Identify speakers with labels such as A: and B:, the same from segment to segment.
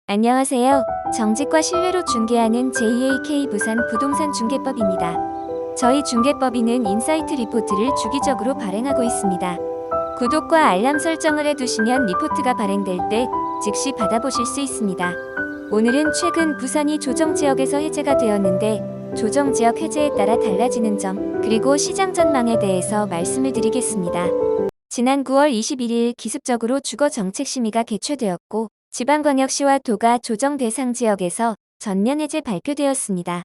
A: 안녕하세요. 정직과 신뢰로 중개하는 JAK 부산 부동산 중개법입니다. 저희 중개법인은 인사이트 리포트를 주기적으로 발행하고 있습니다. 구독과 알람 설정을 해두시면 리포트가 발행될 때 즉시 받아보실 수 있습니다. 오늘은 최근 부산이 조정지역에서 해제가 되었는데 조정지역 해제에 따라 달라지는 점, 그리고 시장 전망에 대해서 말씀을 드리겠습니다. 지난 9월 21일 기습적으로 주거정책심의가 개최되었고 지방광역시와 도가 조정 대상 지역에서 전면 해제 발표되었습니다.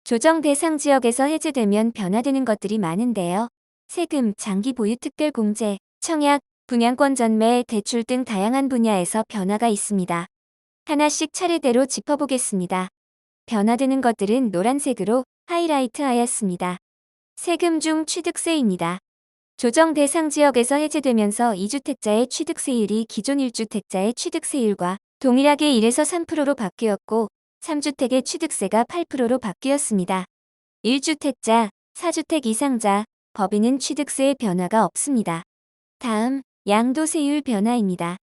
A: 조정 대상 지역에서 해제되면 변화되는 것들이 많은데요. 세금, 장기 보유 특별 공제, 청약, 분양권 전매, 대출 등 다양한 분야에서 변화가 있습니다. 하나씩 차례대로 짚어보겠습니다. 변화되는 것들은 노란색으로 하이라이트 하였습니다. 세금 중 취득세입니다. 조정 대상 지역에서 해제되면서 2주택자의 취득세율이 기존 1주택자의 취득세율과 동일하게 1에서 3%로 바뀌었고 3주택의 취득세가 8%로 바뀌었습니다. 1주택자, 4주택 이상자, 법인은 취득세의 변화가 없습니다. 다음, 양도세율 변화입니다.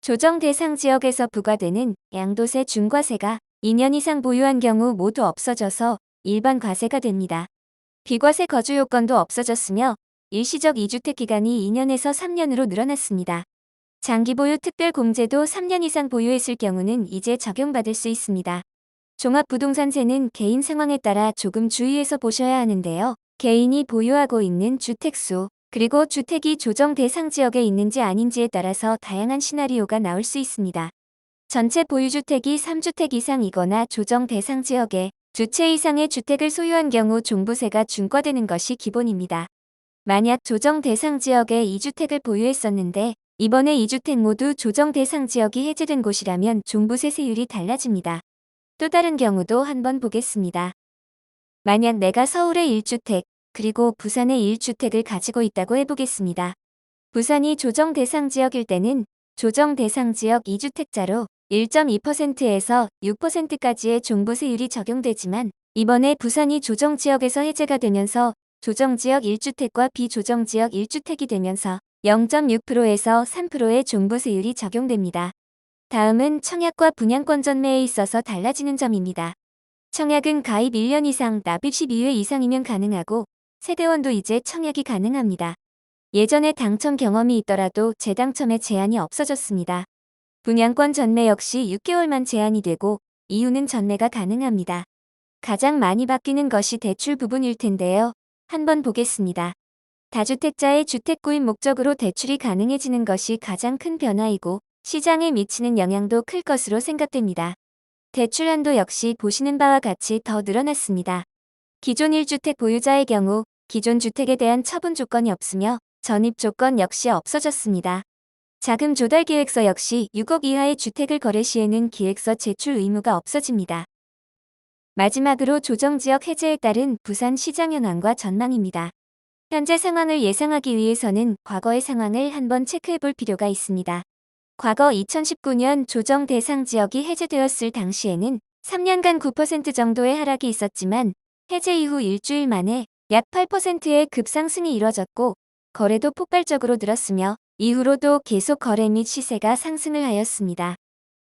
A: 조정 대상 지역에서 부과되는 양도세 중과세가 2년 이상 보유한 경우 모두 없어져서 일반 과세가 됩니다. 비과세 거주 요건도 없어졌으며 일시적 2주택 기간이 2년에서 3년으로 늘어났습니다. 장기 보유 특별 공제도 3년 이상 보유했을 경우는 이제 적용받을 수 있습니다. 종합부동산세는 개인 상황에 따라 조금 주의해서 보셔야 하는데요. 개인이 보유하고 있는 주택수, 그리고 주택이 조정 대상 지역에 있는지 아닌지에 따라서 다양한 시나리오가 나올 수 있습니다. 전체 보유주택이 3주택 이상이거나 조정 대상 지역에 두 채 이상의 주택을 소유한 경우 종부세가 중과되는 것이 기본입니다. 만약 조정 대상 지역에 2주택을 보유했었는데 이번에 2주택 모두 조정 대상 지역이 해제된 곳이라면 종부세 세율이 달라집니다. 또 다른 경우도 한번 보겠습니다. 만약 내가 서울에 1주택, 그리고 부산에 1주택을 가지고 있다고 해보겠습니다. 부산이 조정 대상 지역일 때는 조정 대상 지역 2주택자로 1.2%에서 6%까지의 종부세율이 적용되지만 이번에 부산이 조정지역에서 해제가 되면서 조정지역 1주택과 비조정지역 1주택이 되면서 0.6%에서 3%의 종부세율이 적용됩니다. 다음은 청약과 분양권 전매에 있어서 달라지는 점입니다. 청약은 가입 1년 이상, 납입 12회 이상이면 가능하고 세대원도 이제 청약이 가능합니다. 예전에 당첨 경험이 있더라도 재당첨에 제한이 없어졌습니다. 분양권 전매 역시 6개월만 제한이 되고 이후는 전매가 가능합니다. 가장 많이 바뀌는 것이 대출 부분일 텐데요. 한번 보겠습니다. 다주택자의 주택 구입 목적으로 대출이 가능해지는 것이 가장 큰 변화이고 시장에 미치는 영향도 클 것으로 생각됩니다. 대출 한도 역시 보시는 바와 같이 더 늘어났습니다. 기존 1주택 보유자의 경우 기존 주택에 대한 처분 조건이 없으며 전입 조건 역시 없어졌습니다. 자금 조달 계획서 역시 6억 이하의 주택을 거래 시에는 기획서 제출 의무가 없어집니다. 마지막으로 조정지역 해제에 따른 부산 시장 현황과 전망입니다. 현재 상황을 예상하기 위해서는 과거의 상황을 한번 체크해 볼 필요가 있습니다. 과거 2019년 조정 대상 지역이 해제되었을 당시에는 3년간 9% 정도의 하락이 있었지만 해제 이후 일주일 만에 약 8%의 급상승이 이뤄졌고 거래도 폭발적으로 늘었으며 이후로도 계속 거래 및 시세가 상승을 하였습니다.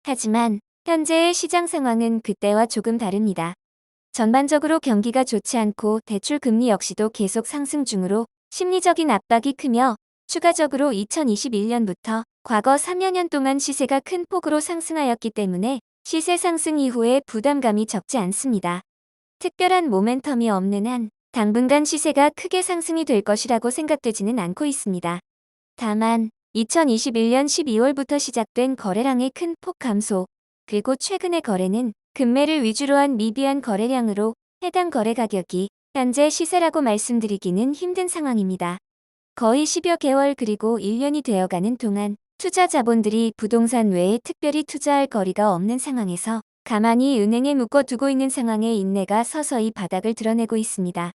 A: 하지만 현재의 시장 상황은 그때와 조금 다릅니다. 전반적으로 경기가 좋지 않고 대출 금리 역시도 계속 상승 중으로 심리적인 압박이 크며 추가적으로 2021년부터 과거 3여 년 동안 시세가 큰 폭으로 상승하였기 때문에 시세 상승 이후에 부담감이 적지 않습니다. 특별한 모멘텀이 없는 한 당분간 시세가 크게 상승이 될 것이라고 생각되지는 않고 있습니다. 다만 2021년 12월부터 시작된 거래량의 큰 폭 감소, 그리고 최근의 거래는 급매를 위주로 한 미비한 거래량으로 해당 거래 가격이 현재 시세라고 말씀드리기는 힘든 상황입니다. 거의 10여 개월 그리고 1년이 되어가는 동안 투자 자본들이 부동산 외에 특별히 투자할 거리가 없는 상황에서 가만히 은행에 묶어두고 있는 상황에 인내가 서서히 바닥을 드러내고 있습니다.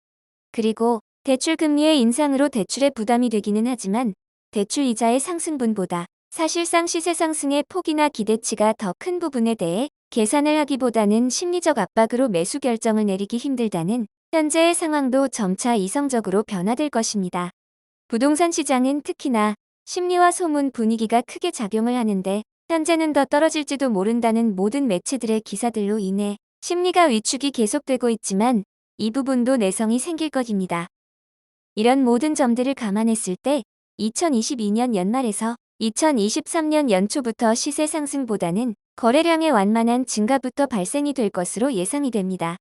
A: 그리고 대출 금리의 인상으로 대출에 부담이 되기는 하지만 대출 이자의 상승분보다 사실상 시세 상승의 폭이나 기대치가 더 큰 부분에 대해 계산을 하기보다는 심리적 압박으로 매수 결정을 내리기 힘들다는 현재의 상황도 점차 이성적으로 변화될 것입니다. 부동산 시장은 특히나 심리와 소문 분위기가 크게 작용을 하는데 현재는 더 떨어질지도 모른다는 모든 매체들의 기사들로 인해 심리가 위축이 계속되고 있지만 이 부분도 내성이 생길 것입니다. 이런 모든 점들을 감안했을 때 2022년 연말에서 2023년 연초부터 시세 상승보다는 거래량의 완만한 증가부터 발생이 될 것으로 예상이 됩니다.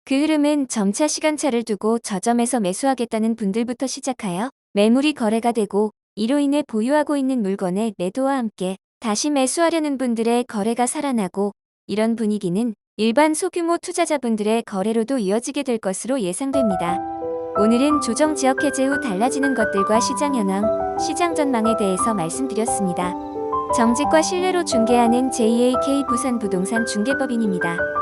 A: 그 흐름은 점차 시간차를 두고 저점에서 매수하겠다는 분들부터 시작하여 매물이 거래가 되고 이로 인해 보유하고 있는 물건의 매도와 함께 다시 매수하려는 분들의 거래가 살아나고 이런 분위기는 일반 소규모 투자자분들의 거래로도 이어지게 될 것으로 예상됩니다. 오늘은 조정 지역 해제 후 달라지는 것들과 시장 현황, 시장 전망에 대해서 말씀드렸습니다. 정직과 신뢰로 중개하는 JAK 부산 부동산 중개법인입니다.